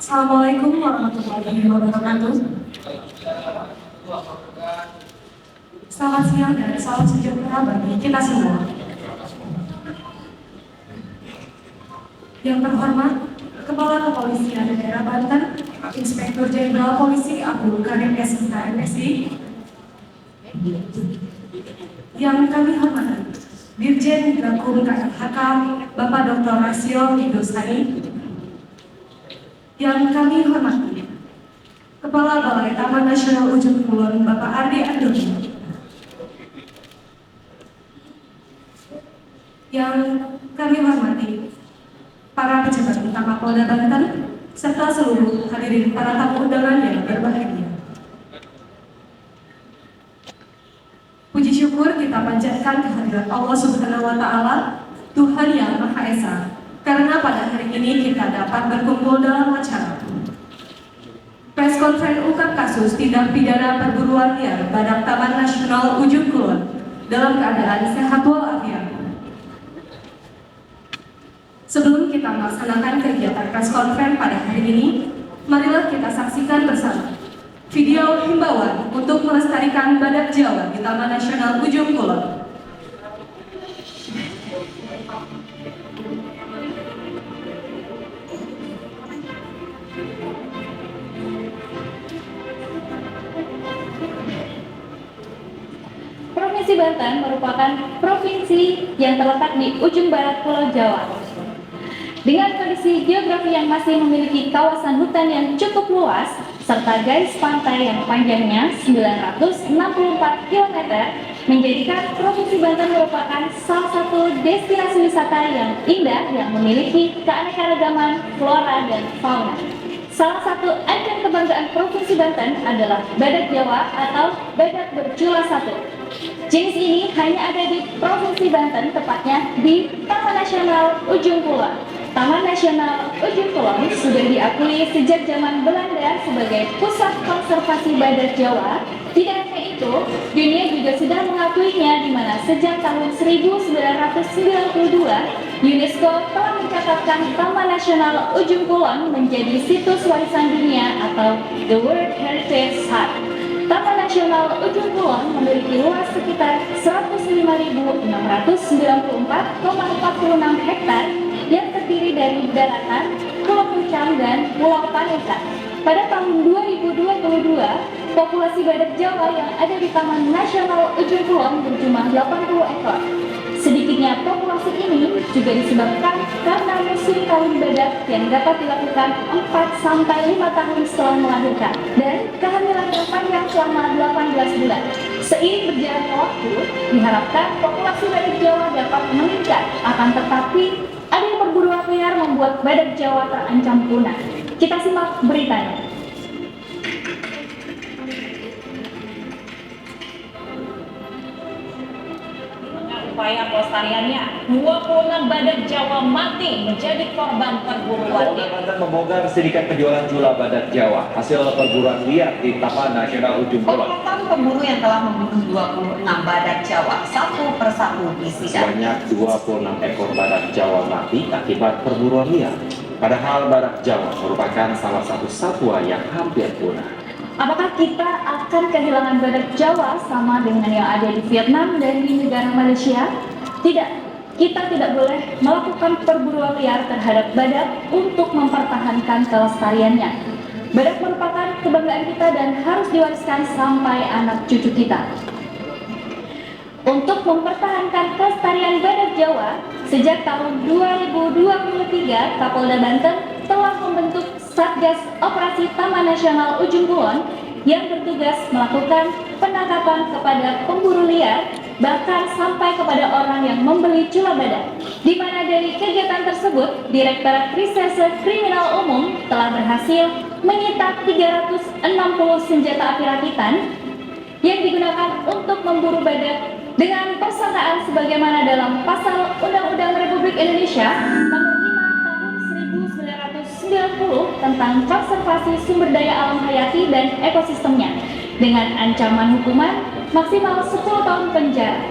Assalamualaikum warahmatullahi wabarakatuh. Selamat siang dan salam sejahtera bagi kita semua. Yang terhormat, Kepala Kepolisian Daerah Banten, Inspektur Jenderal Polisi Abdul Karim SIK MSI. Yang kami hormati, Dirjen Gakum KFHK, Bapak Dr. Rasio Indosani. Yang kami hormati, Kepala Balai Taman Nasional Ujung Kulon, Bapak Ardi Andoni. Yang kami hormati, para pejabat utama Polda Banten, serta seluruh hadirin para tamu undangan yang berbahagia. Puji syukur kita panjatkan kehadirat Allah Subhanahu wa Ta'ala, Tuhan yang Maha Esa, karena pada hari ini kita dapat berkumpul dalam acara Press Conference ungkap kasus tindak pidana perburuan liar Badak Taman Nasional Ujung Kulon dalam keadaan sehat walafiat. Sebelum kita melaksanakan kegiatan press conference pada hari ini, marilah kita saksikan bersama video himbauan untuk melestarikan badak Jawa di Taman Nasional Ujung Kulon. Provinsi Banten merupakan provinsi yang terletak di ujung barat Pulau Jawa. Dengan kondisi geografi yang masih memiliki kawasan hutan yang cukup luas, serta garis pantai yang panjangnya 964 km, menjadikan Provinsi Banten merupakan salah satu destinasi wisata yang indah yang memiliki keanekaragaman flora dan fauna. Salah satu ikon kebanggaan Provinsi Banten adalah badak Jawa atau badak berjula satu. Jenis ini hanya ada di Provinsi Banten, tepatnya di Taman Nasional Ujung Kulon. Taman Nasional Ujung Kulon sudah diakui sejak zaman Belanda sebagai pusat konservasi badak Jawa. Tidak hanya itu, dunia juga sudah mengakuinya, di mana sejak tahun 1992 UNESCO telah mencatatkan Taman Nasional Ujung Kulon menjadi situs warisan dunia atau The World Heritage Site. Taman Nasional Ujung Kulon memiliki luas sekitar 105.694,46 hektar yang terdiri dari daratan, Pulau Pucang, dan Pulau Panuka. Pada tahun 2022, populasi badak Jawa yang ada di Taman Nasional Ujung Kulon berjumlah 80 ekor. Sedikitnya populasi ini juga disebabkan karena musim kawin badak yang dapat dilakukan 4-5 tahun setelah melahirkan dan kehamilan yang panjang selama 18 bulan. Seiring berjalannya waktu, diharapkan populasi badak Jawa dapat meningkat, akan tetapi adanya perburuan liar membuat badak Jawa terancam punah. Kita simak beritanya. Upaya pelestariannya, 26 badak Jawa mati menjadi korban perburuan liar. Banten membongkar sindikat penjualan jula badak Jawa hasil perburuan liar di Taman Nasional Ujung Kulon. Komplotan pemburu yang telah membunuh 26 badak Jawa satu persatu disidang. Sebanyak 26 ekor badak Jawa mati akibat perburuan liar. Padahal badak Jawa merupakan salah satu satwa yang hampir punah. Apakah kita akan kehilangan badak Jawa sama dengan yang ada di Vietnam dan di negara Malaysia? Tidak, kita tidak boleh melakukan perburuan liar terhadap badak untuk mempertahankan kelestariannya. Badak merupakan kebanggaan kita dan harus diwariskan sampai anak cucu kita. Untuk mempertahankan kelestarian badak Jawa, sejak tahun 2023, Kapolda Banten telah membentuk Satgas Operasi Taman Nasional Ujung Kulon yang bertugas melakukan penangkapan kepada pemburu liar, bahkan sampai kepada orang yang membeli cula badak. Di mana dari kegiatan tersebut, Direktorat Reserse Kriminal Umum telah berhasil menyita 360 senjata api rakitan yang digunakan untuk memburu badak dengan persangkaan sebagaimana dalam Pasal Undang-Undang Republik Indonesia Nomor 5 Tahun 1990 tentang konservasi sumber daya alam hayati dan ekosistemnya dengan ancaman hukuman maksimal 10 tahun penjara.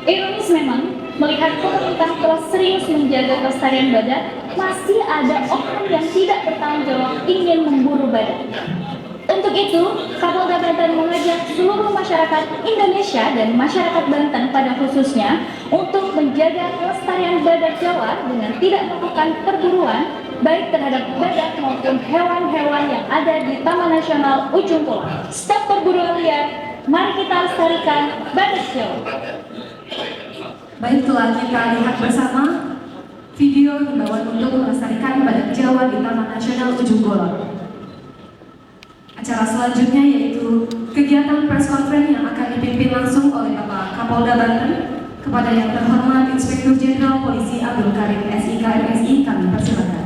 Ironis memang, melihat pemerintah telah serius menjaga kelestarian badak, masih ada oknum yang tidak bertanggung jawab ingin memburu badak. Untuk itu, Kapolda Banten mengajak seluruh masyarakat Indonesia dan masyarakat Banten pada khususnya untuk menjaga kelestarian badak Jawa dengan tidak melakukan perburuan baik terhadap badak maupun hewan-hewan yang ada di Taman Nasional Ujung Kulon. Stop perburuan liar, mari kita lestarikan badak Jawa. Baiklah, kita lihat bersama video himbauan untuk melestarikan badak Jawa di Taman Nasional Ujung Kulon. Acara selanjutnya yaitu kegiatan press conference yang akan dipimpin langsung oleh Bapak Kapolda Banten. Kepada yang terhormat Inspektur Jenderal Polisi Abdul Karim SIK MSI, kami persilakan.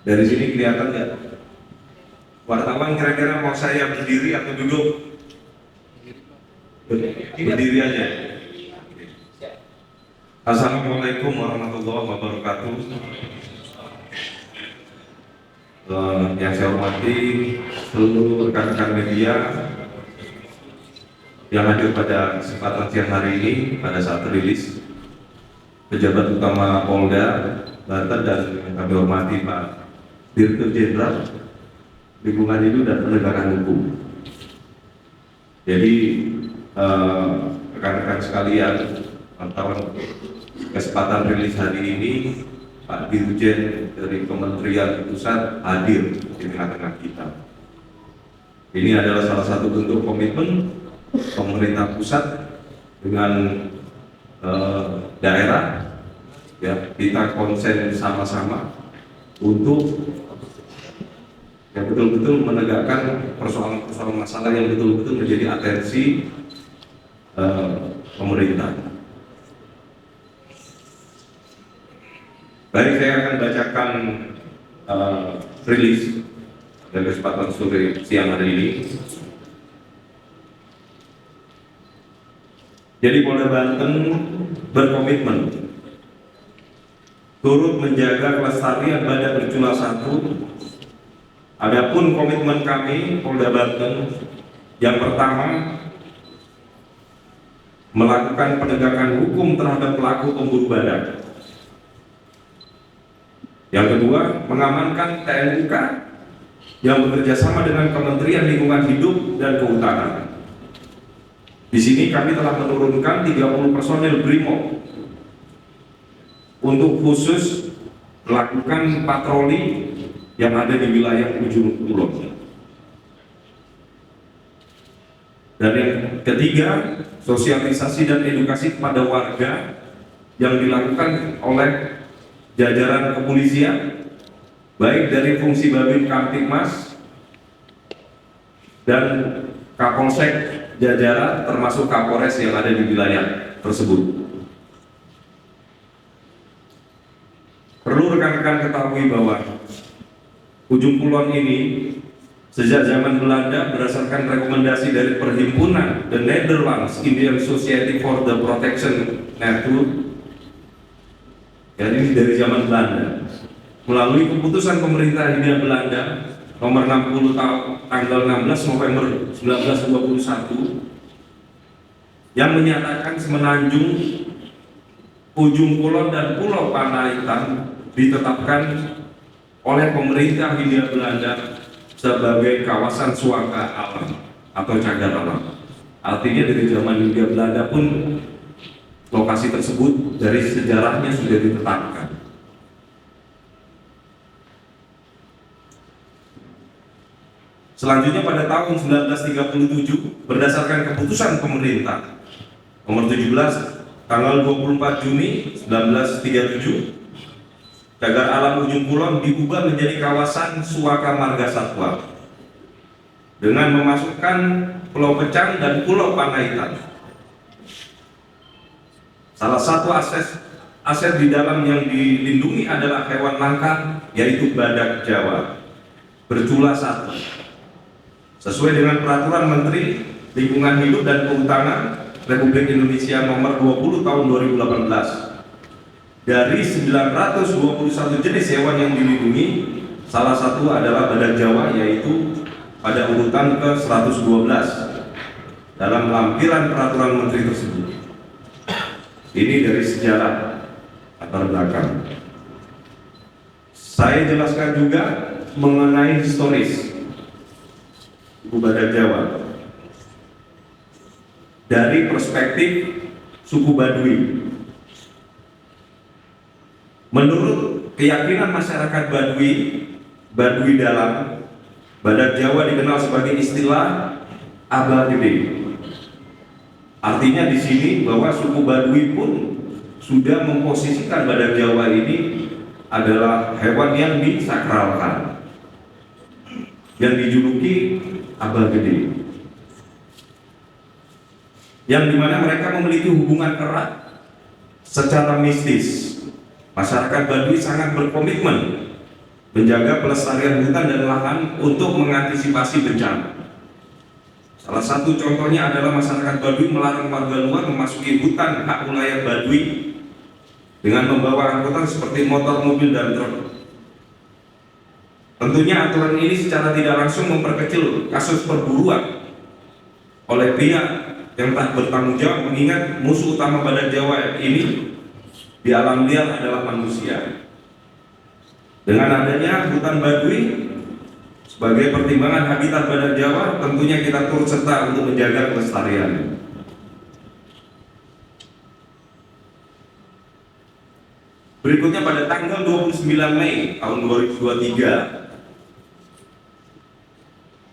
Dari sini kelihatan nggak? Wartawan kira-kira mau saya berdiri atau duduk? Berdiri aja. Assalamualaikum warahmatullahi wabarakatuh. Yang saya hormati seluruh rekan-rekan media yang hadir pada kesempatan siang hari ini pada saat rilis, pejabat utama Polda Banten dan yang kami hormati Pak Direktur Jenderal Lingkungan Hidup dan Penegakan Hukum. Jadi rekan-rekan sekalian, wartawan kesempatan rilis hari ini Pak Dirjen dari Kementerian Pusat hadir di tengah-tengah kita. Ini adalah salah satu bentuk komitmen pemerintah pusat dengan daerah. Ya, kita konsen sama-sama untuk yang betul-betul menegakkan persoalan-persoalan masalah yang betul-betul menjadi atensi pemerintah. Baik, saya akan bacakan rilis dari kesempatan sore siang hari ini. Jadi Polda Banten berkomitmen turut menjaga kelestarian badak bercula satu. Adapun komitmen kami Polda Banten yang pertama melakukan penegakan hukum terhadap pelaku pemburu badak. Yang kedua, mengamankan TNUK yang bekerja sama dengan Kementerian Lingkungan Hidup dan Kehutanan. Di sini kami telah menurunkan 30 personel BRIMOB untuk khusus melakukan patroli yang ada di wilayah Ujung Kulon. Dan yang ketiga, sosialisasi dan edukasi kepada warga yang dilakukan oleh jajaran kepolisian, baik dari fungsi Babin Kamtibmas dan Kapolsek jajaran termasuk Kapolres yang ada di wilayah tersebut. Perlu rekan-rekan ketahui bahwa Ujung Kulon ini sejak zaman Belanda berdasarkan rekomendasi dari Perhimpunan The Netherlands Indian Society for the Protection Nature, jadi dari zaman Belanda, melalui keputusan pemerintah Hindia Belanda nomor 60 tanggal 16 November 1921 yang menyatakan Semenanjung, Ujung Kulon dan Pulau Panaitan ditetapkan oleh pemerintah Hindia Belanda sebagai kawasan suaka alam atau cagar alam. Artinya dari zaman Hindia Belanda pun lokasi tersebut dari sejarahnya sudah ditetapkan. Selanjutnya pada tahun 1937 berdasarkan keputusan pemerintah nomor 17 tanggal 24 Juni 1937, cagar alam Ujung Kulon diubah menjadi kawasan suaka marga satwa dengan memasukkan Pulau Pecang dan Pulau Panaitan. Salah satu aset di dalam yang dilindungi adalah hewan langka, yaitu badak Jawa bercula satu. Sesuai dengan peraturan Menteri Lingkungan Hidup dan Kehutanan Republik Indonesia nomor 20 tahun 2018. Dari 921 jenis hewan yang dilindungi, salah satu adalah badak Jawa, yaitu pada urutan ke-112 dalam lampiran peraturan menteri tersebut. Ini dari sejarah latar belakang. Saya jelaskan juga mengenai historis suku badak Jawa dari perspektif suku Baduy. Menurut keyakinan masyarakat Baduy dalam, badak Jawa dikenal sebagai istilah Abah Gede. Artinya di sini bahwa suku Baduy pun sudah memposisikan badak Jawa ini adalah hewan yang disakralkan, yang dijuluki Abah Gede, yang dimana mereka memiliki hubungan erat secara mistis. Masyarakat Baduy sangat berkomitmen menjaga pelestarian hutan dan lahan untuk mengantisipasi bencana. Salah satu contohnya adalah masyarakat Baduy melarang warga luar memasuki hutan hak wilayah Baduy dengan membawa angkutan seperti motor, mobil, dan truk. Tentunya aturan ini secara tidak langsung memperkecil kasus perburuan oleh pihak yang tak bertanggung jawab, mengingat musuh utama badak Jawa ini di alam liar adalah manusia. Dengan adanya hutan Baduy sebagai pertimbangan habitat badak Jawa, tentunya kita turut serta untuk menjaga kelestarian. Berikutnya pada tanggal 29 Mei tahun 2023,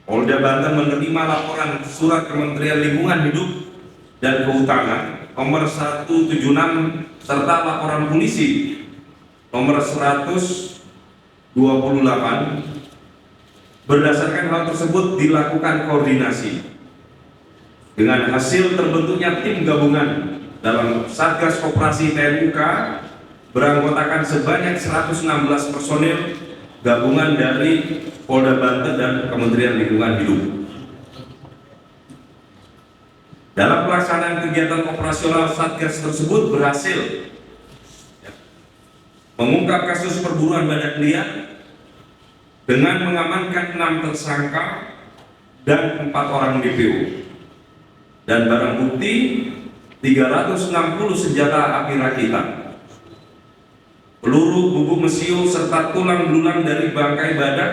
Polda Banten menerima laporan surat Kementerian Lingkungan Hidup dan Kehutanan nomor 176 serta laporan polisi nomor 128. Berdasarkan hal tersebut dilakukan koordinasi. Dengan hasil terbentuknya tim gabungan dalam Satgas Operasi TNUK beranggotakan sebanyak 116 personil gabungan dari Polda Banten dan Kementerian Lingkungan Hidup. Dalam pelaksanaan kegiatan operasional Satgas tersebut berhasil mengungkap kasus perburuan badak liar dengan mengamankan 6 tersangka dan 4 orang DPO, dan barang bukti 360 senjata api rakitan, peluru, bubuk mesiu, serta tulang belulang dari bangkai badak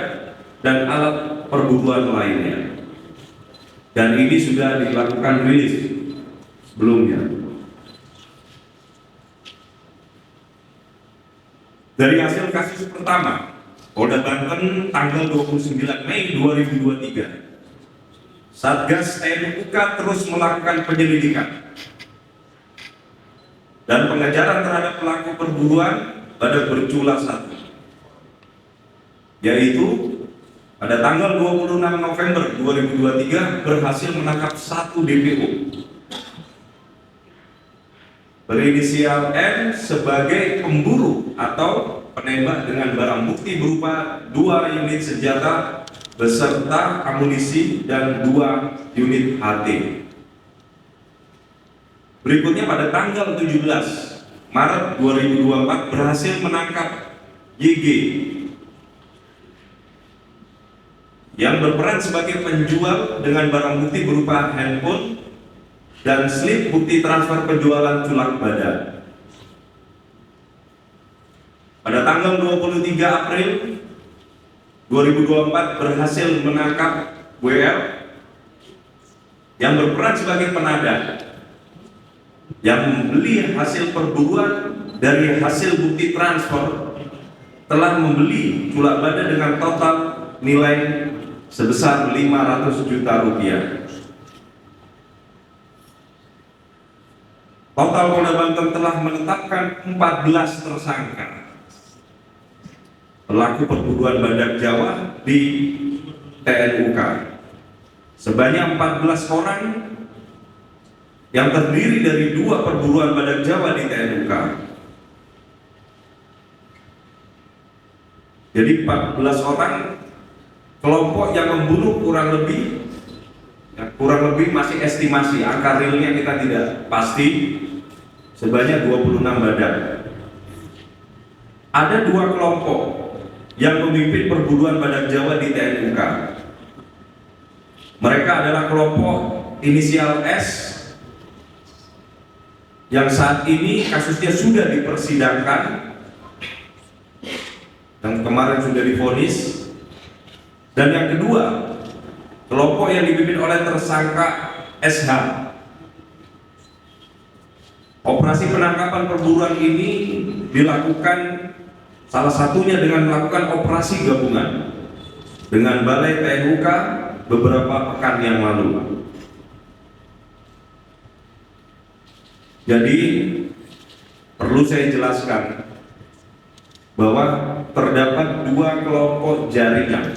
dan alat perburuan lainnya. Dan ini sudah dilakukan rilis sebelumnya. Dari hasil kasus pertama, Polda Banten tanggal 29 Mei 2023, Satgas TNUK terus melakukan penyelidikan dan pengejaran terhadap pelaku perburuan badak bercula 1, yaitu pada tanggal 26 November 2023 berhasil menangkap 1 DPO berinisial M sebagai pemburu atau penembak dengan barang bukti berupa 2 unit senjata beserta amunisi dan 2 unit HT. Berikutnya pada tanggal 17 Maret 2024 berhasil menangkap YG yang berperan sebagai penjual dengan barang bukti berupa handphone dan slip bukti transfer penjualan culak badak. Pada tanggal 23 April 2024 berhasil menangkap WL yang berperan sebagai penadah yang membeli hasil perburuan dari hasil bukti transfer, telah membeli culak badak dengan total nilai sebesar 500 juta rupiah. Total Polda Banten telah menetapkan 14 tersangka pelaku perburuan badak Jawa di TNUK. Sebanyak 14 orang yang terdiri dari 2 perburuan badak Jawa di TNUK. Jadi 14 orang kelompok yang membunuh kurang lebih ya, kurang lebih masih estimasi, angka realnya kita tidak pasti, sebanyak 26 badan. Ada 2 kelompok yang memimpin perburuan badak Jawa di TNUK. Mereka adalah kelompok inisial S yang saat ini kasusnya sudah dipersidangkan dan kemarin sudah divonis. Dan yang kedua, kelompok yang dipimpin oleh tersangka SH. Operasi penangkapan perburuan ini dilakukan salah satunya dengan melakukan operasi gabungan dengan Balai TNUK beberapa pekan yang lalu. Jadi perlu saya jelaskan bahwa terdapat 2 kelompok jaringan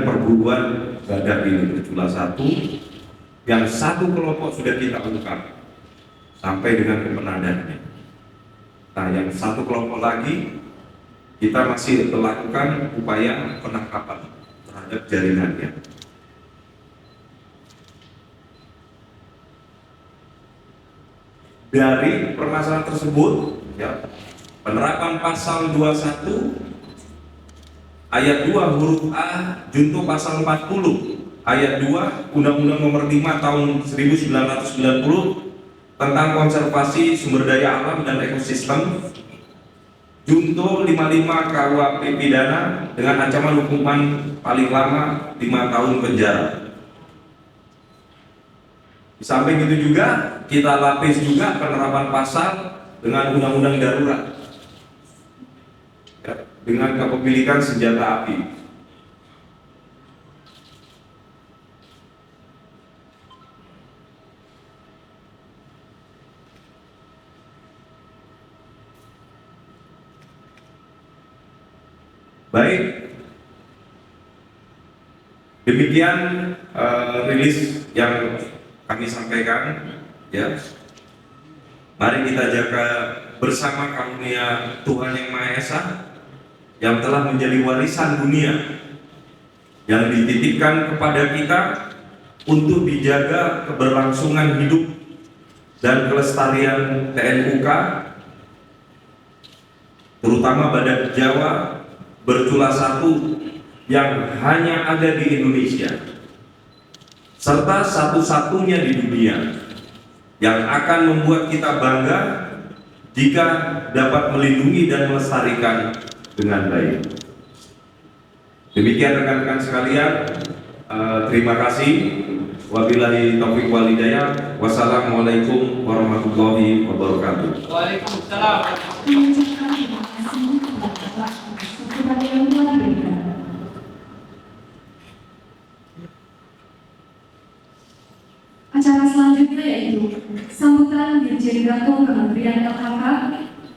perburuan badak ini berjumlah 1, yang 1 kelompok sudah kita ungkap sampai dengan kebenarannya. Nah, yang 1 kelompok lagi kita masih melakukan upaya penangkapan terhadap jaringannya. Dari permasalahan tersebut, ya, penerapan pasal 21 ayat 2 huruf A junto pasal 40 ayat 2 Undang-Undang Nomor 5 Tahun 1990 tentang konservasi sumber daya alam dan ekosistem, junto 55 KUHP pidana dengan ancaman hukuman paling lama 5 tahun penjara. Di samping itu juga kita lapis juga penerapan pasal dengan undang-undang darurat ya, dengan kepemilikan senjata api. Baik, demikian rilis yang kami sampaikan, ya. Mari kita jaga bersama karunia Tuhan Yang Maha Esa yang telah menjadi warisan dunia yang dititipkan kepada kita untuk dijaga keberlangsungan hidup dan kelestarian TNUK, terutama badak Jawa bercula 1 yang hanya ada di Indonesia, serta satu-satunya di dunia, yang akan membuat kita bangga jika dapat melindungi dan melestarikan dengan baik. Demikian rekan-rekan sekalian, terima kasih. Wabillahi taufiq wal hidayah. Wassalamualaikum warahmatullahi wabarakatuh. Waalaikumsalam. Kepada yang telah diberikan. Acara selanjutnya yaitu sambutan Dirjen Gakum Kementerian LHK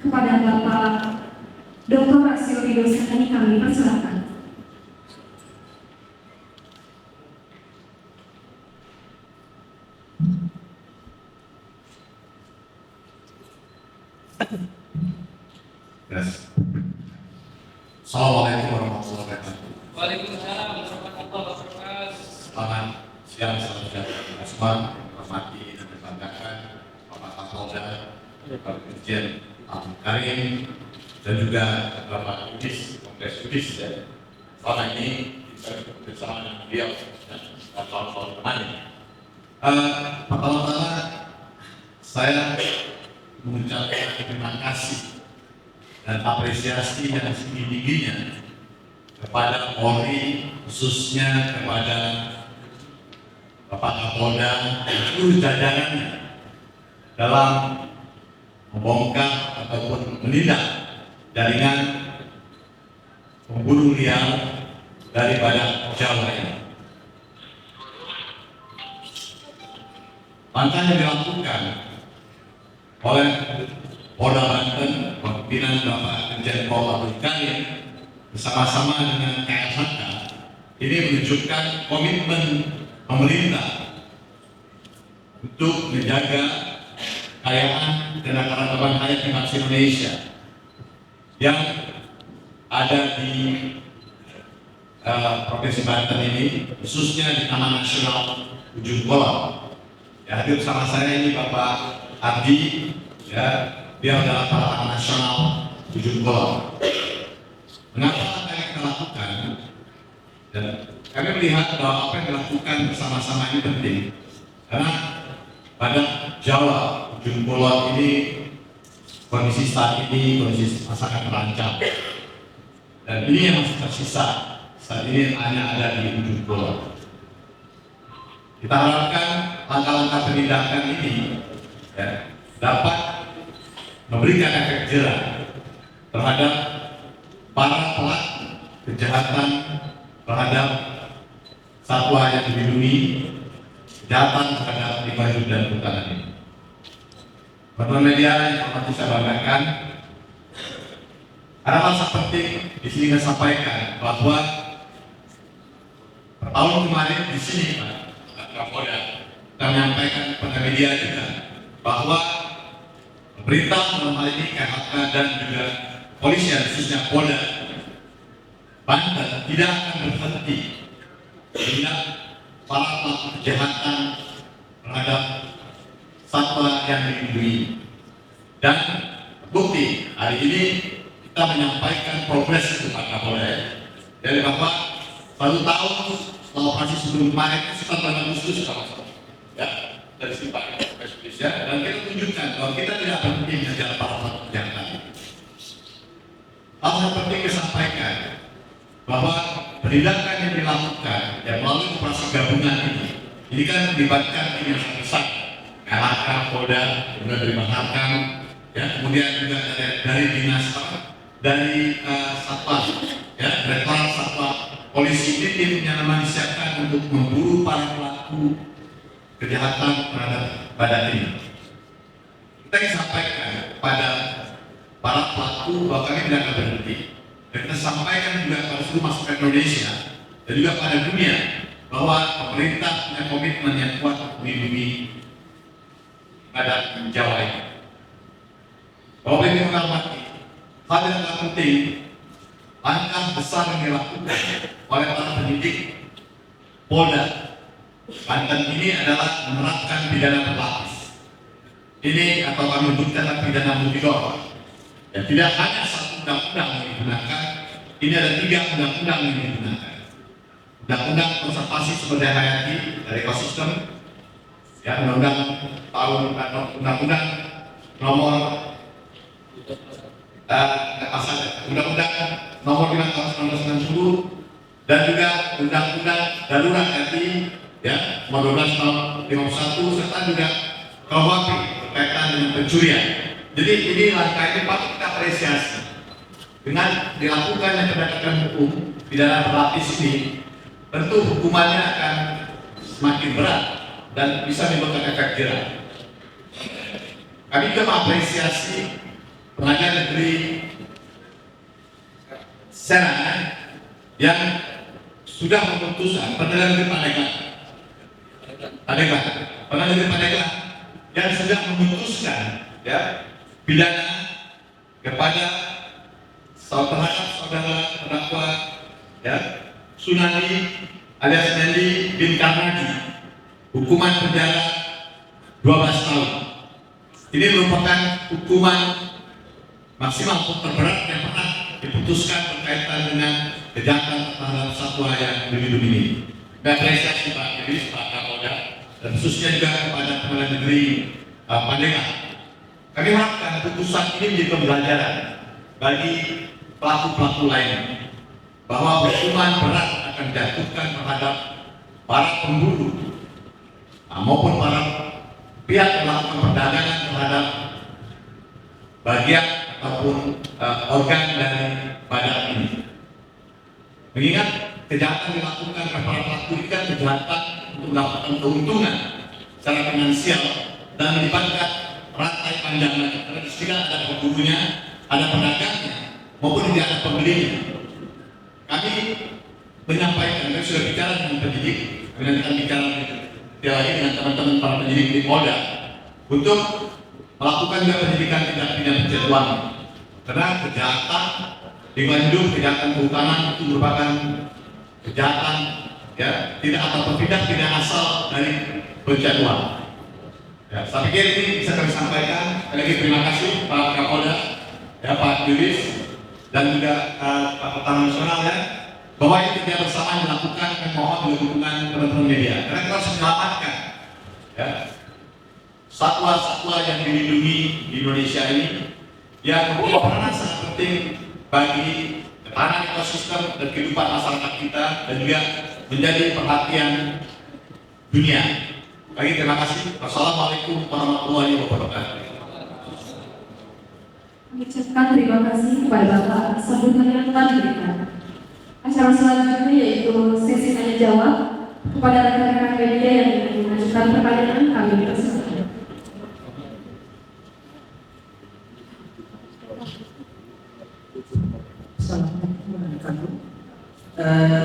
kepada Bapak Dr. Rasio Ridosani, kami persilakan. Yes. Assalamualaikum warahmatullahi wabarakatuh. Waalaikumsalam warahmatullahi wabarakatuh. Selamat siang, salam sejahtera semua. Hormati dan banggakan Bapak Kapolda, Bapak Dirjen Abdul Karim, dan juga Bapak Yudis, Kongres Yudis. Ya. Selama ini kita bersama dengan beliau dan kawan-kawan temannya. Pertama-tama saya mengucapkan terima kasih dan apresiasi yang setinggi-tingginya kepada Polri, khususnya kepada Bapak Kapolda dan seluruh jajarannya dalam membongkar ataupun menindak jaringan pemburu liar dari badak Jawa ini. Langkah yang dilakukan oleh Polda Banten, pimpinan Bapak Dirjen Pol Abdul Karim bersama-sama dengan KLHK ini menunjukkan komitmen pemerintah untuk menjaga kekayaan dan keanekaragaman hayati bangsa Indonesia yang ada di Provinsi Banten ini, khususnya di Taman Nasional Ujung Kulon. Ya, hadir bersama saya ini Bapak Ardi, ya, dia adalah Taman Nasional Ujung Kulon. Mengapa langkah yang kita lakukan? Dan kami melihat bahwa apa yang dilakukan bersama-sama ini penting, karena pada Jawa Ujung Kulon ini kondisi saat ini kondisi sangat terancam, dan ini yang masih tersisa saat ini hanya ada di Ujung Kulon. Kita harapkan langkah-langkah penindakan ini ya, dapat memberikan efek jerah terhadap para pelaku kejahatan terhadap satwa yang dilindungi, kejahatan terhadap lingkungan hidup dan kehutanan ini. Teman-teman media yang dapat saya banggakan, ada hal penting di sini saya sampaikan bahwa tahun kemarin di sini Pak Kapolda kita menyampaikan kepada media juga bahwa pemerintah dalam hal ini KHK dan juga polisi khususnya Polda Banten tidak akan berhenti bila para pelaku kejahatan terhadap satwa yang dilindungi. Dan bukti hari ini kita menyampaikan progres itu Pak Kapolda dari bahwa 1 tahun setelah operasi sebelum kemarin sekitar bulan Agustus ya, dari sini Pak Indonesia, dan kita tunjukkan bahwa kita tidak berhenti mengejar para pelaku kejahatan. Hal yang penting disampaikan bahwa penindakan yang dilakukan yang melalui operasi gabungan ini kan melibatkan tim yang sangat besar, LHK, Polda, kemudian dari Baharkam, ya, kemudian juga dari dinas dari satwa, ya, Direktorat Satwa Polisi. Ini tim yang memang disiapkan untuk memburu para pelaku kejahatan terhadap badan ini. Kita ingin sampaikan pada para pelaku bahwa kami tidak akan berhenti. Dan kita sampaikan juga pada seluruh masyarakat Indonesia dan juga pada dunia bahwa pemerintah punya komitmen yang kuat untuk melindungi badan Jawa ini. Bahwa ini menghormati hal yang sangat penting, langkah besar yang dilakukan oleh para penyidik Polda Banten ini adalah menerapkan pidana berlapis. Ini atau kami sebutkan pidana multidor. Dan tidak hanya satu undang-undang yang digunakan, ini ada 3 undang-undang yang digunakan. Undang-undang konservasi sumber daya hayati dari ekosistem, ya, undang-undang nomor undang-undang nomor 5 tahun 1990, dan juga undang-undang darurat RI, ya, nomor 12 tahun 51, serta juga KUHP berkaitan dengan pencurian. Jadi ini langkah ini patut kita apresiasi. Dengan dilakukannya penegakan hukum pidana berlapis ini, tentu hukumannya akan semakin berat dan bisa menimbulkan efek jerah. Kami juga mengapresiasi Pengadilan Negeri Serang yang sudah memutuskan Pengadilan Negeri Pandeglang yang sudah memutuskan, ya, pidana kepada terhadap saudara terdakwa, ya, Sunani alias Nendi bin Karnadi, hukuman penjara 12 tahun. Ini merupakan hukuman maksimal terberat yang pernah diputuskan berkaitan dengan kejahatan terhadap satwa yang dilindungi ini. Dan apresiasi Pak Dewi, Pak Kapolda, dan khususnya juga kepada Pengadilan Negeri Pandeglang. Kami harapkan putusan ini menjadi pembelajaran bagi pelaku-pelaku lain bahwa hukuman berat akan dijatuhkan terhadap para pemburu maupun para pihak yang melakukan perdagangan terhadap bagian ataupun organ dari badan ini. Mengingat kejahatan dilakukan oleh para pelaku ini kan kejahatan untuk mendapatkan keuntungan secara finansial dan melibatkan rantai panjangnya. Karena di sini ada pemburunya, ada pedagangnya, maupun tidak ada pembelinya. Kami menyampaikan, kami sudah bicara dengan penyidik, kami nanti akan bicara lagi dengan teman-teman para penyidik di Polda untuk melakukan juga penyidikan tindak pidana pencucian uang. Karena kejahatan lingkungan hidup, kejahatan kehutanan itu merupakan kejahatan, ya, tidak atau tidak asal dari pencucian uang. Ya, saya pikir ini bisa kami sampaikan. Sekali lagi terima kasih Pak Kapolda, ya, Pak Yulis, dan juga Pak Pertahanan Nasional, ya, bahwa ini kerja bersama dilakukan. Kami mohon juga dukungan teman-teman media, karena kita harus menyelamatkan, ya, satwa-satwa yang dilindungi di Indonesia ini, yang mempunyai peranan sangat penting bagi ketahanan ekosistem dan kehidupan masyarakat kita, dan juga menjadi perhatian dunia. Lagi terima kasih. Wassalamualaikum warahmatullahi wabarakatuh. Mengucapkan terima kasih kepada Bapak atas sambutan yang telah diberikan. Acara selanjutnya yaitu sesi tanya jawab kepada rekan-rekan media yang ingin mengajukan pertanyaan kami persilakan. Assalamualaikum warahmatullahi wabarakatuh.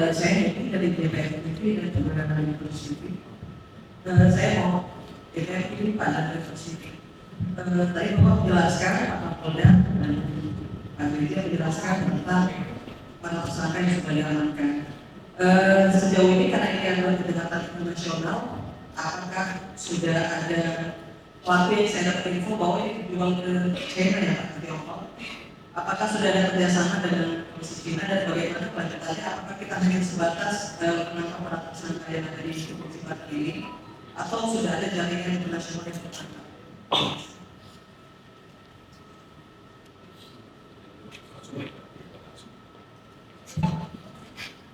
Saya ini dari DPR TV dan Kebenaran TV. Saya mau DPR TV pada TV. Tadi Bapak menjelaskan, Pak Kapolda dan Pak Dirjen menjelaskan tentang para tersangka yang sudah diamankan. Sejauh ini karena ini adalah kedekatan internasional, apakah sudah ada waktu yang saya dapat info bahwa ini dijual ke China, ya Pak, ke Tiongkok? Apakah sudah ada kerjasama dengan Polisi China dan bagaimana kelanjutannya? Apakah kita hanya sebatas menangkap para tersangka yang ada di Provinsi Banten ini, atau sudah ada jaringan internasional yang tertangkap?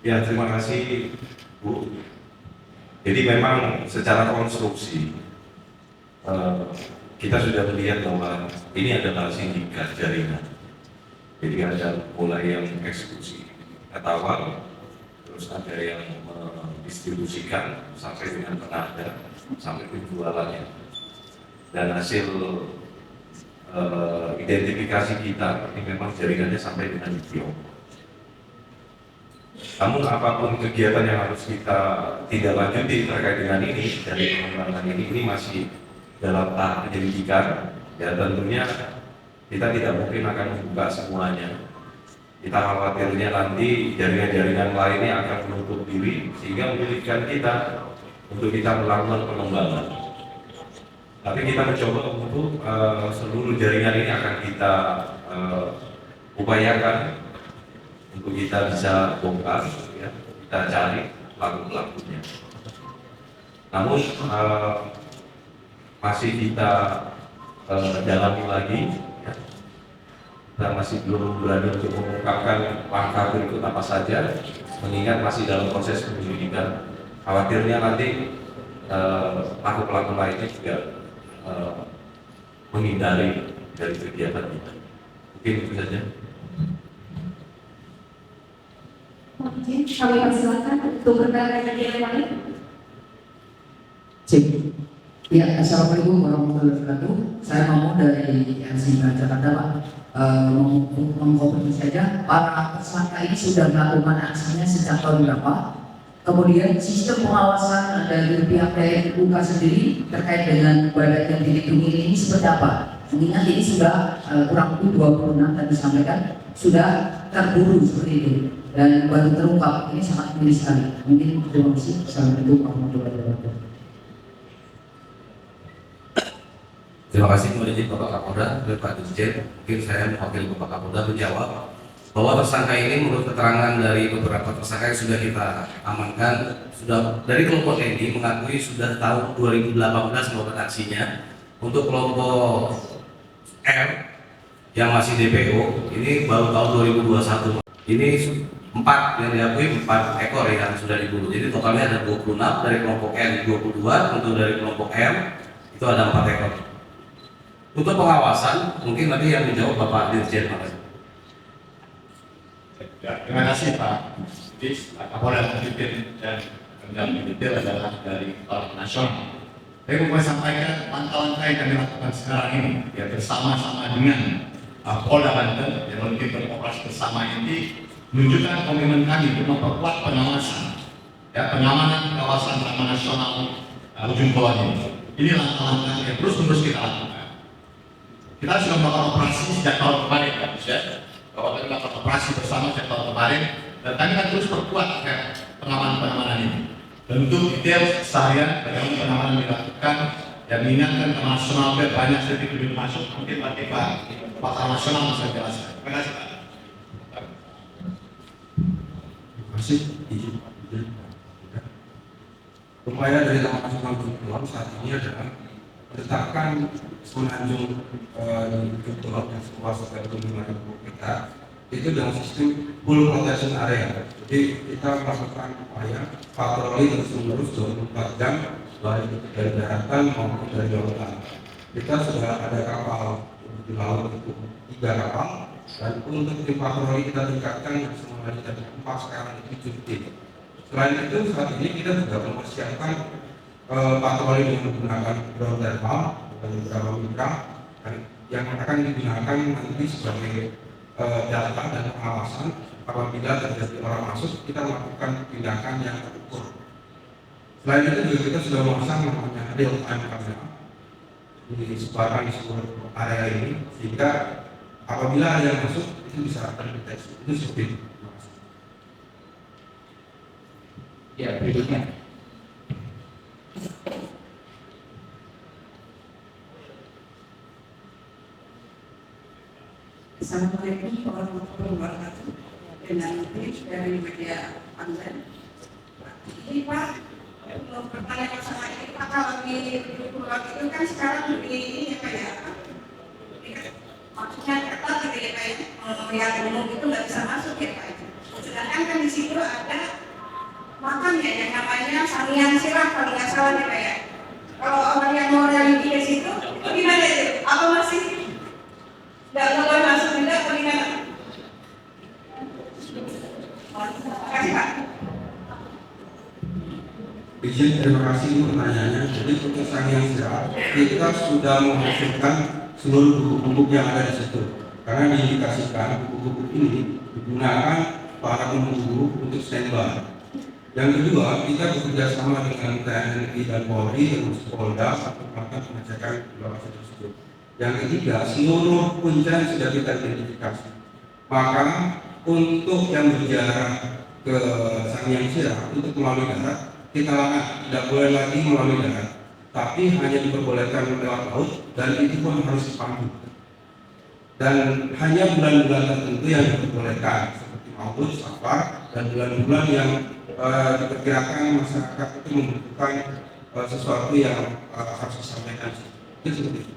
Ya, terima kasih Bu. Jadi memang secara konstruksi kita sudah melihat bahwa ini adalah sindikat jaringan. Jadi ada mulai yang eksekusi awal, terus ada yang mendistribusikan sampai dengan penada, sampai penjualannya. Dan hasil identifikasi kita, ini memang jaringannya sampai dengan di Tiongkok. Namun apapun kegiatan yang harus kita tidak lanjuti terkait dengan ini dari pengembangan ini masih dalam tahap penyelidikan. Ya tentunya kita tidak mungkin akan membuka semuanya. Kita khawatirnya nanti jaringan-jaringan lainnya akan menutup diri sehingga menyulitkan kita untuk kita melakukan pengembangan. Tapi kita mencoba untuk seluruh jaringan ini akan kita upayakan untuk kita bisa bongkar, ya, kita cari pelaku-pelakunya. Namun masih kita dalami lagi, ya. Kita masih belum berani untuk mengungkapkan langkah berikut apa saja, mengingat masih dalam proses penyelidikan. Khawatirnya nanti pelaku-pelaku lainnya juga menghindari dari kegiatan kita. Mungkin itu saja. Kami persilakan untuk rekan-rekan media yang lain. Cek. Ya, Assalamualaikum warahmatullahi wabarakatuh. Saya mau dari LC Jakarta, Pak. Mengkonfirmasi saja, para tersangka ini sudah melakukan aksinya sejak tahun berapa? Kemudian sistem pengawasan dari pihak TNI sendiri terkait dengan badan yang dilindungi ini seperti apa? Mengingat ini sudah kurang lebih 26 tadi disampaikan sudah terburu seperti itu dan baru terungkap, ini sangat miris sekali. Mungkin terima kasih. Assalamualaikum warahmatullahi wabarakatuh. Terima kasih kepada Bapak Kapolda dan Pak Dirjen. Mungkin saya mewakili Bapak Kapolda menjawab bahwa tersangka ini menurut keterangan dari beberapa tersangka yang sudah kita amankan, sudah dari kelompok TNI mengakui sudah tahun 2018 melakukan aksinya. Untuk kelompok R yang masih DPO ini baru tahun 2021. Ini 4 yang diakui 4 ekor yang sudah dibunuh. Jadi totalnya ada 26, dari kelompok N 22, untuk dari kelompok M itu ada 4 ekor. Untuk pengawasan, mungkin nanti yang menjawab Bapak Dirjen. Ya, terima kasih Pak Dis, Pak Kapolda, Dirjen, dan pendamping detail adalah dari Kepala Nasional. Saya mau sampaikan langkah-langkah yang kami lakukan sekarang ini, ya bersama-sama dengan Polda Banten yang melakukan operasi bersama ini menunjukkan komitmen kami untuk memperkuat pengawasan, ya pengamanan kawasan Taman Nasional Ujung Kulon ini. Ini langkah-langkah yang terus-menerus kita lakukan. Kita sudah melakukan operasi sejak tahun kemarin, ya, bahwa kita melakukan operasi bersama sejak tahun kemarin Dan kami akan terus perkuat pengamanan ini. Dan untuk detail seharian bagaimana pengamanan dilakukan dan mengingatkan ke nasional banyak sedikit lebih masuk, mungkin Pak Pakar Nasional bisa jelaskan. Terima kasih Pak. Terima kasih. Upaya dari Taman Nasional Gunung Kulon saat ini adalah menetapkan semenanjung di Gunung Kulon yang seluas 5.000 hektar itu dengan sistem full protection area. Jadi kita melakukan upaya patroli terus-menerus 24 jam baik dari daratan maupun dari lautan. Kita sudah ada kapal di laut itu 3 kapal, dan untuk tim patroli kita tingkatkan semuanya dari 4 sekarang itu 7 tim. Selain itu saat ini kita juga mempersiapkan patroli dengan menggunakan drone thermal dan beberapa mitra yang akan digunakan nanti sebagai data dan pengawasan. Apabila terjadi orang masuk, kita melakukan tindakan yang terukur. Selain itu juga kita sudah memasang namanya real time camera di sebarang di seluruh area ini, sehingga apabila ada yang masuk itu bisa terdeteksi. Itu seperti itu. Ya, berikutnya. Assalamualaikum warahmatullahi wabarakatuh. Dengan tim dari media online. Ini Pak, pertanyaan masalah ini Pak, kalau di Pulau itu kan sekarang di ini ya Pak ya, maksudnya ketat gitu ya Pak ya, yang umum itu nggak bisa masuk ya Pak. Sedangkan kan di situ ada makam ya yang namanya Sangiang Sirah kalau nggak salah nih Pak ya. Kalau orang yang mau religi ke situ, itu gimana itu? Apa masih nggak boleh masuk juga atau gimana? Terima kasih Pak. Izin, terima kasih pertanyaannya. Jadi untuk Sangiang Sirah kita sudah menghasilkan seluruh buku-buku yang ada di situ, karena diindikasikan buku-buku ini digunakan para penunggu untuk standby. Yang kedua, kita bekerja sama dengan TNI dan Polri termasuk Polda untuk melakukan pengecekan di lokasi tersebut. Yang ketiga, seluruh kuncen sudah kita identifikasi. Maka untuk yang berjarak ke Sangiang Sirah untuk melalui darat, kita tidak boleh lagi melalui darat, tapi hanya diperbolehkan lewat laut, dan itu pun harus dipandu. Dan hanya bulan-bulan tertentu yang diperbolehkan, seperti Maulud, Safar, dan bulan-bulan yang diperkirakan masyarakat itu membutuhkan sesuatu yang harus disampaikan. Itu seperti itu.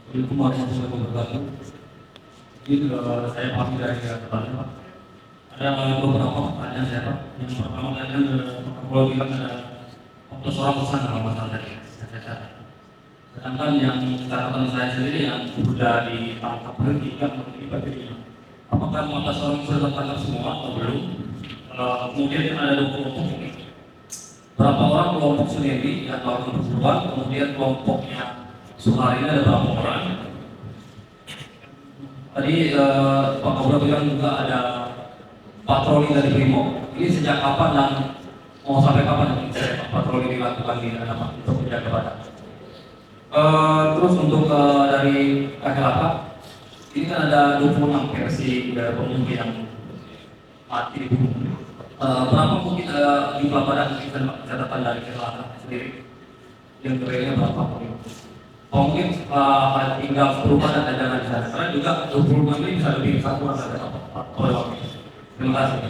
Assalamualaikum warahmatullahi wabarakatuh. Ini saya paham dari depannya Pak. Ada beberapa pertanyaan saya Pak. Yang pertama kan kalau bilang ada 14 orang pesan dalam masalah tadi. Sedangkan yang catatan saya sendiri yang sudah ditangkap berhentikan terlibat ini. Apakah 15 orang sudah tertangkap semua atau belum? Kemudian ada 2 kelompok ini. Berapa orang kelompok sendiri yang melakukan perburuan, kemudian kelompoknya Suhari ini ada berapa orang? Tadi Pak Kapolda bilang juga ada patroli dari Brimob. Ini sejak kapan dan mau sampai kapan patroli dilakukan di Pak untuk menjaga badan? Terus untuk dari KKLK, ini kan ada 26 versi dari penghuni yang mati di gunung. Berapa mungkin jumlah badan catatan dari KKLK sendiri? Yang realnya berapa? Mungkin tinggal perubahan dan jangan di sana. Karena juga 26 ini bisa lebih satu atau apa? Terima kasih.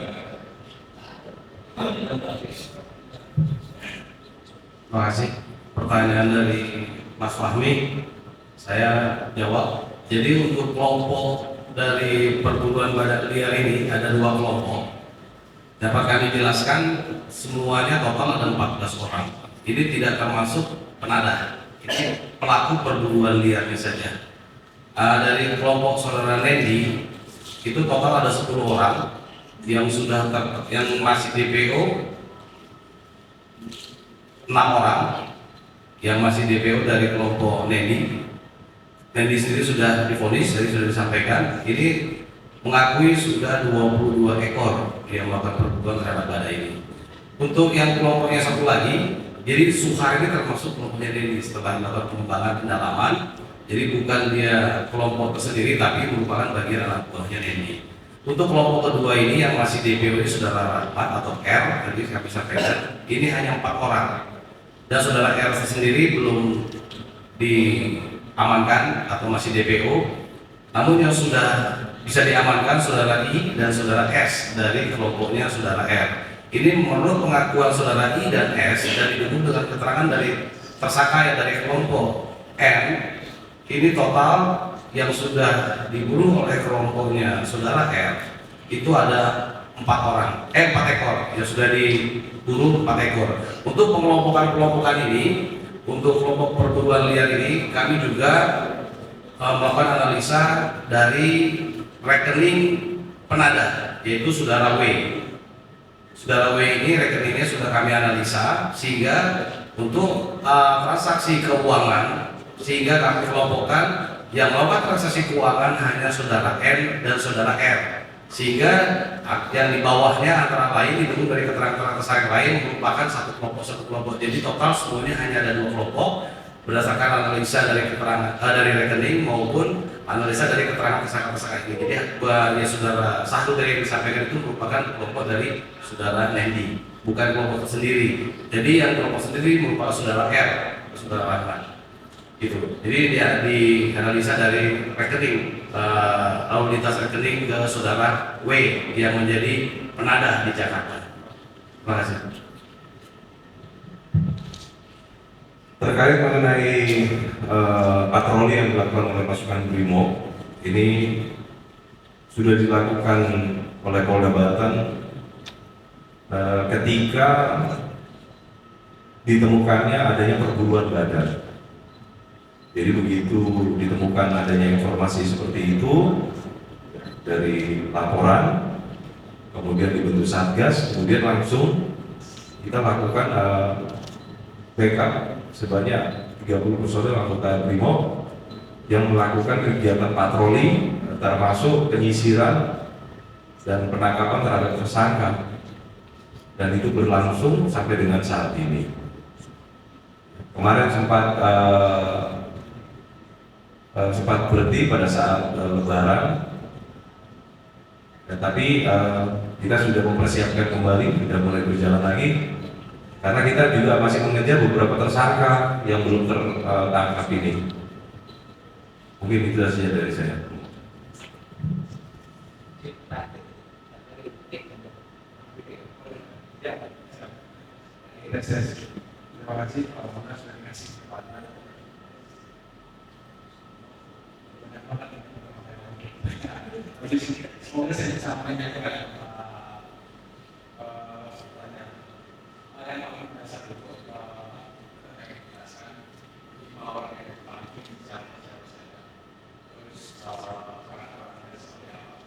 Terima kasih. Pertanyaan dari Mas Fahmi, saya jawab. Jadi untuk kelompok dari perburuan badak liar ini ada 2 kelompok. Dapat kami jelaskan semuanya total ada 14 orang. Ini tidak termasuk penadah. Ini pelaku perburuan liarnya saja. Dari kelompok saudara Randy itu total ada 10 orang yang sudah yang masih DPO 6 orang yang masih DPO dari kelompok Nendi. Nendi sendiri sudah divonis, tadi sudah disampaikan. Ini mengakui sudah 22 ekor yang melakukan perburuan terhadap badak ini. Untuk yang kelompoknya satu lagi, jadi Suhar ini termasuk kelompoknya Nendi. Setelah melakukan pengembangan pendalaman, Jadi bukan dia kelompok tersendiri, tapi merupakan bagian anak buahnya Nendi. Untuk kelompok kedua ini yang masih DPO ini saudara Rahmat atau R, tadi kami sampaikan, ini hanya 4 orang. Dan saudara R sendiri belum diamankan atau masih DPO. Namun yang sudah bisa diamankan saudara I dan saudara S dari kelompoknya saudara R. Ini menurut pengakuan saudara I dan S dan didukung dengan keterangan dari tersangka yang dari kelompok N, ini total yang sudah diburu oleh kelompoknya saudara R itu ada 4 ekor yang sudah diburu 4 ekor. Untuk pengelompokan ini, untuk kelompok perburuan liar ini kami juga melakukan analisa dari rekening penada, yaitu saudara W. Saudara W ini rekeningnya sudah kami analisa sehingga untuk transaksi keuangan, sehingga kami kelompokkan yang melakukan transaksi keuangan hanya saudara N dan saudara R, sehingga yang di bawahnya antara lain didukung dari keterangan tersangka lain merupakan satu kelompok. Jadi total semuanya hanya ada 2 kelompok berdasarkan analisa dari keterangan dari rekening maupun analisa dari keterangan tersangka ini. Jadi ya saudara satu dari yang disampaikan itu merupakan kelompok dari saudara Nendi, bukan kelompok tersendiri. Jadi yang kelompok sendiri merupakan saudara R, saudara Rahmat. Gitu. Jadi dia dianalisa dari rekening lalu lintas rekening ke saudara W yang menjadi penada di Jakarta. Terima kasih. Terkait mengenai patroli yang dilakukan oleh pasukan Brimob, ini sudah dilakukan oleh Polda Banten ketika ditemukannya adanya perburuan badan. Jadi begitu ditemukan adanya informasi seperti itu dari laporan, kemudian dibentuk satgas, kemudian langsung kita lakukan backup sebanyak 30 personel anggota Brimob yang melakukan kegiatan patroli termasuk penyisiran dan penangkapan terhadap tersangka, dan itu berlangsung sampai dengan saat ini. Kemarin sempat berhenti pada saat Lebaran, tapi kita sudah mempersiapkan kembali, sudah mulai berjalan lagi, karena kita juga masih mengejar beberapa tersangka yang belum tertangkap ini. Mungkin itu saja dari saya. Terima kasih Pak Kapolda sudah dikasih kesempatan. Semoga saya bisa menyampaikan pertanyaan. Ada yang mau mendasar dulu terkait penjelasan 5 orang yang dipanggil bicara saya. Terus karakter seperti apa.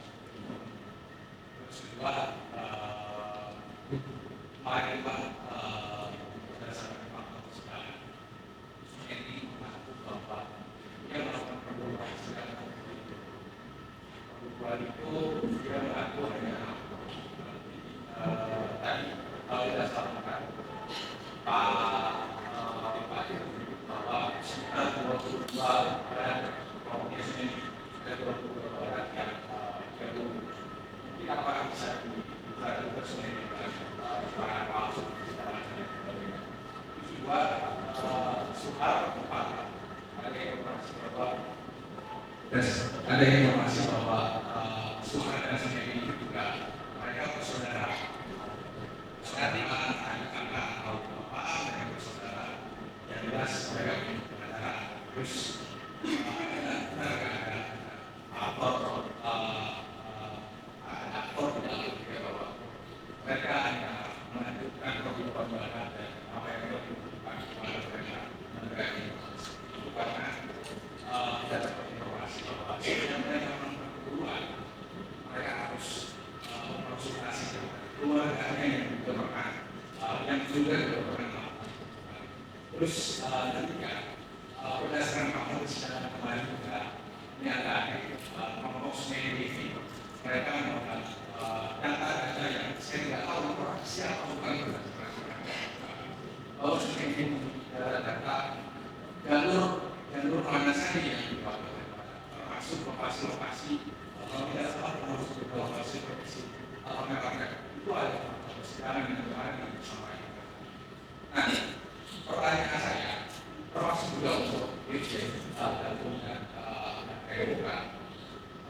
Terus kedua, mari Pak berdasarkan fakta persidangan. Ini mengaku bahwa dia melakukan perburuan sedang itu dia mengaku hanya tadi kalau kita sampaikan Pak bahwa sudah 22 dan kelompoknya sendiri sudah 22 orang yang bergabung. Ini apakah bisa dilakukan sendiri dengan barang palsu secara kedua soal Pak ada informasi bahwa Suhar dan Sendiri juga mereka bersaudara. Nanti ada kakak atau bapak mereka bersaudara. Yang jelas mereka punya pengacara. Terus ada aktor di dalam juga bahwa mereka hanya menentukan kehidupan badan dan apa yang dilakukan kepada mereka menegakkan informasi. Karena kita dapat informasi bahwa sebenarnya mereka perburuan, mereka harus konsultasi dengan keluarganya yang juga pernah melakukan. Terus ketiga, berdasarkan fakta persidangan kemarin juga menyatakan kelompok Sendiri mereka melakukan data-data yang saya tidak tahu siapa bukan berdasarkan bahwa Sendiri data jalur jalur landasan yang dipakai, termasuk lokasi-lokasi kalau tidak salah termasuk lokasi atau mereka itu ada sekarang yang kemarin disampaikan. Nah, pertanyaan saya termasuk juga untuk Dirjen dan PUK,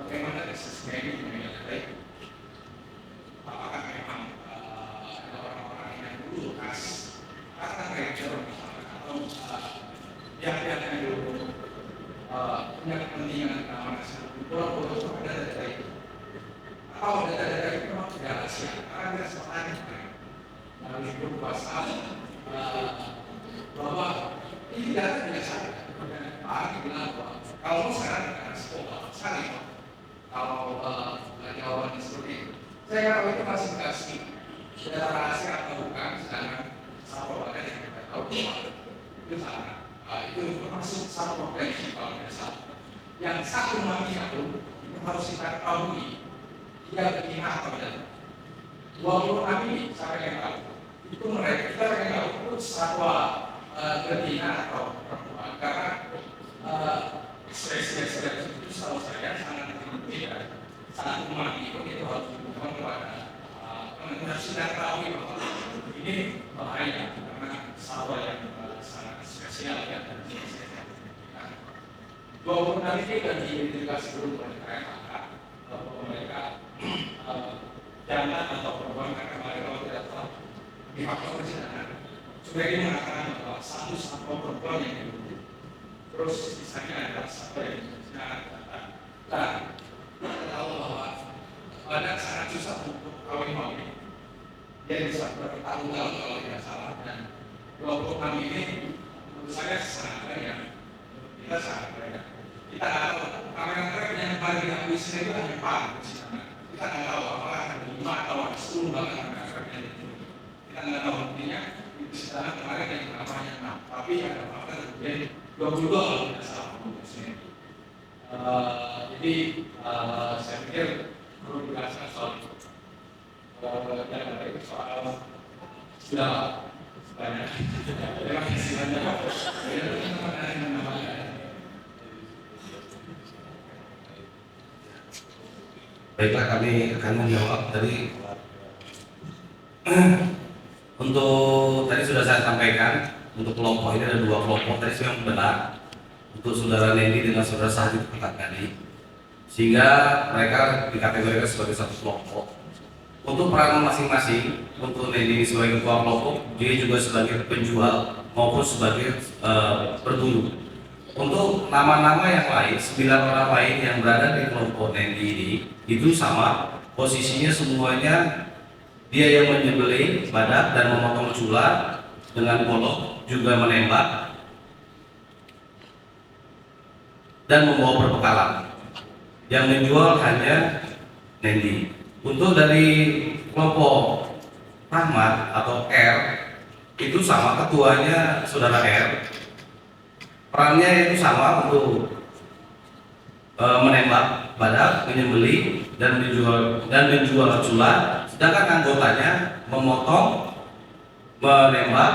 bagaimana sistem ini yang baik? Apakah memang ada orang-orang yang dulu khas karena manajer misalnya atau pihak-pihak yang dulu punya kepentingan keamanan pulau-pulau itu ada data itu atau data-data itu memang tidak rahasia karena tidak seperti melalui grup WhatsApp bahwa ini data tidak salah. Pak bilang bahwa kalau sekarang dengan sekolah saling kalau jawabannya seperti itu saya tahu itu masih dikasih data rahasia atau bukan sedangkan satu bagian yang kita tahu itu salah. Itu termasuk satu provinsi kalau tidak salah. Yang satu namanya pun itu harus kita ketahui dia betina atau tidak. 26 ini saya yang tahu itu mereka kita yang tahu itu satwa betina atau perempuan karena spesies itu setahu saya sangat berbeda. Satu mati pun itu harus dibutuhkan kepada kita sudah ketahui bahwa ini bahaya karena satwa yang sangat spesial ya dan spesies. Nah, 26 ini sudah diidentifikasi dulu oleh KMHK bahwa mereka jangan atau perempuan karena mereka tidak telah difaktor persidangan. Sudah ini mengatakan bahwa satu satwa perempuan yang dibunuh, terus sisanya adalah satwa yang tidak ada. Nah, kita tahu bahwa pada sangat susah untuk kawin mawin. Dia bisa bertahun-tahun kalau tidak salah dan 26 ini menurut saya sangat banyak. Kita sangat banyak. Kita nggak tahu kamera yang paling diakui sini itu hanya 4 kita nggak tahu apakah ada 5 atau 10 bahkan kamera yang itu. Kita nggak tahu intinya di persidangan kemarin yang namanya 6 tapi ada fakta kemudian 22 kalau tidak salah di sini. Jadi saya pikir perlu dijelaskan soal dan itu soal sudah banyak. Terima kasih banyak. Baiklah, kami akan menjawab tadi. Untuk tadi sudah saya sampaikan untuk kelompok ini ada 2 kelompok. Tadi saya benar untuk saudara Nendi dengan saudara Sahdi pertama kali, sehingga mereka dikategorikan sebagai satu kelompok. Untuk peranan masing-masing, untuk Nendi sebagai ketua kelompok, dia juga sebagai penjual maupun sebagai perburu. Untuk nama-nama yang lain, 9 orang lain yang berada di kelompok Nendi ini, itu sama posisinya semuanya dia yang menyembelih badak dan memotong cula dengan golok, juga menembak dan membawa perbekalan. Yang menjual hanya Nendi. Untuk dari kelompok Rahmat atau R itu sama, ketuanya saudara R. Perannya itu sama untuk menembak badak, menyembelih dan menjual cula. Sedangkan anggotanya memotong, menembak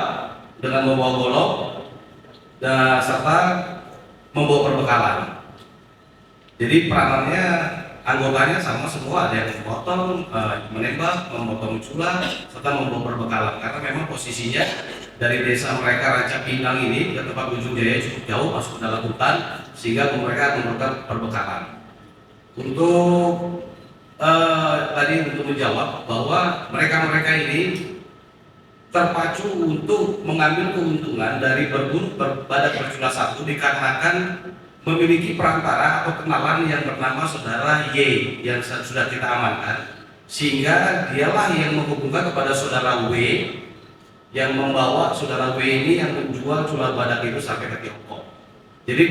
dengan membawa golok dan serta membawa perbekalan. Jadi peranannya anggotanya sama semua, ada yang memotong, menembak, memotong cula serta membawa perbekalan. Karena memang posisinya dari desa mereka Ranca Pinang ini ke tempat Ujung Jaya cukup jauh masuk ke dalam hutan, sehingga mereka memerlukan perbekalan. Untuk tadi untuk menjawab bahwa mereka ini terpacu untuk mengambil keuntungan dari berburu badak bercula 1 dikarenakan memiliki perantara atau kenalan yang bernama saudara Y yang sudah kita amankan, sehingga dialah yang menghubungkan kepada saudara W yang membawa saudara W ini yang menjual cula badak itu sampai ke Tiongkok. Jadi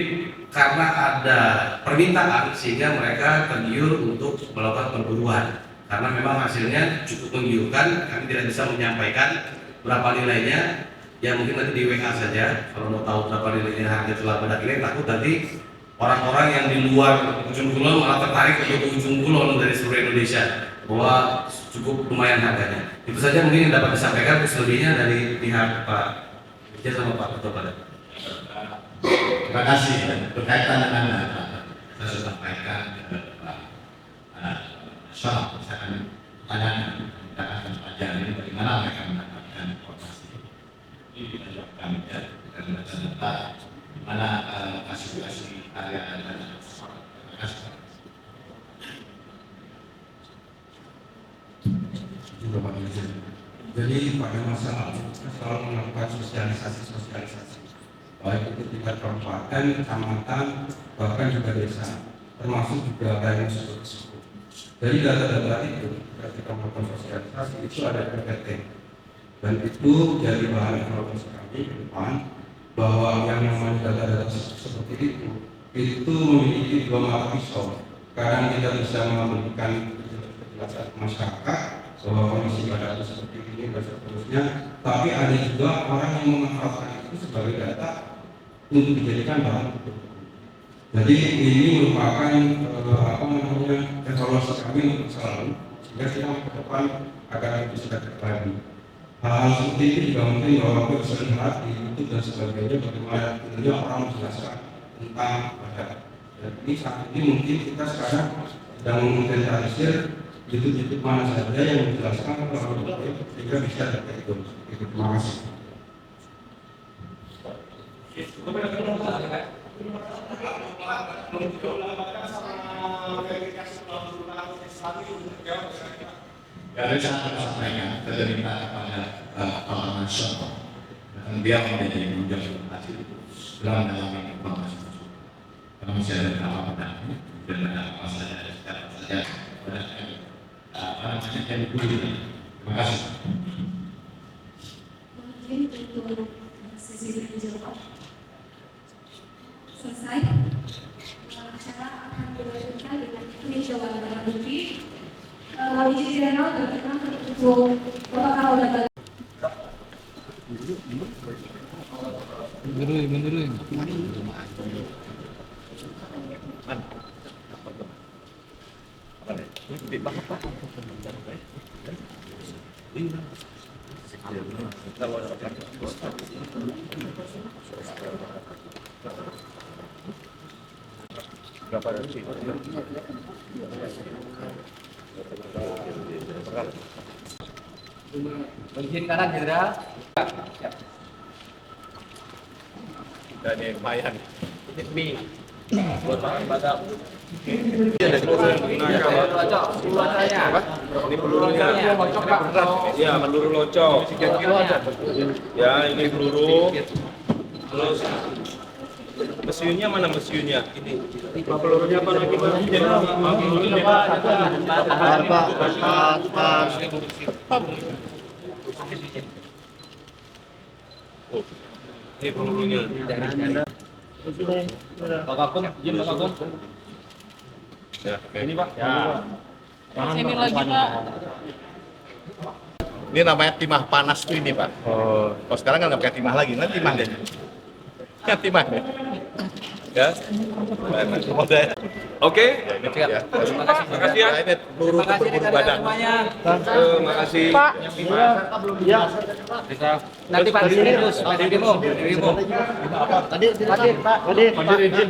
karena ada permintaan sehingga mereka tergiur untuk melakukan perburuan. Karena memang hasilnya cukup menggiurkan, kami tidak bisa menyampaikan berapa nilainya. Ya mungkin nanti di WA saja kalau mau tahu berapa nilainya harga cula badak ini. Takut nanti orang-orang yang di luar Ujung Kulon malah tertarik untuk Ujung Kulon dari seluruh Indonesia, bahwa cukup lumayan harganya. Itu saja mungkin yang dapat disampaikan. Selebihnya dari pihak Pak Dirjen sama Pak Ketua Badan. Terima kasih. Berkaitan dengan saya sudah sampaikan Pak Syaraf, saya akan tanyakan, kita akan pelajari bagaimana mereka mendapatkan informasi ini dilanjutkan ya, dan data di mana lokasi-lokasi area dan terima kasih. Juga Pak Dirjen. Jadi pada masa lalu kita selalu melakukan sosialisasi, baik itu tingkat kabupaten, kecamatan, bahkan juga desa, termasuk juga daerah tersebut. Dari data-data itu, ketika melakukan sosialisasi itu ada PPT, dan itu jadi bahan evaluasi kami ke depan bahwa yang namanya data-data seperti itu memiliki dua mata pisau. Kadang kita bisa memberikan kejelasan ke masyarakat bahwa kondisi data seperti ini dan seterusnya, tapi ada juga orang yang memanfaatkan itu sebagai data untuk dijadikan bahan. Jadi ini merupakan evaluasi kami untuk selalu, sehingga kita ke depan agar lebih sedikit lagi. Hal seperti ini juga mungkin bahwa kita bisa lihat di YouTube dan sebagainya bagaimana tentunya orang menjelaskan tentang badan. Dan ini saat ini mungkin kita sekarang sedang menginventarisir YouTube mana saja yang menjelaskan sehingga bisa terhitung. Terima kasih. Dari saya sampaikan, saya minta kepada Pak Nasional dan dia menjadi ujung hasil dalam informasi tersebut. Karena masih ada apa-apa dan ada apa saja yang dibeli. Terima kasih. Mungkin untuk sesi berjawab selesai. Acara akan dilanjutkan dengan peninjauan barang bukti. Izin General berkenan untuk Bapak Kapolda. Izin kanan Jenderal. Dan yang lumayan. Ini buat makan badak. Ini pelurunya. Ya, peluru locok. Ya, ini peluru. Terus mesinnya mana mesinnya? Ini. Pelurunya apa lagi Pak? Pelurunya ini pelurunya. Pak Akum, izin Pak Akum. Ya, ini Pak. Ya. Sini lagi Pak. Ini namanya timah panas tuh ini Pak. Oh, sekarang kan nggak pakai timah lagi, nanti timah deh. Ya timah deh. Ya. Oke. Ya. Terima kasih ya. Ini peluru badan. Terima kasih. Pak. Ya. Nanti Pak terus Pak demo. Tadi Pak. Izin.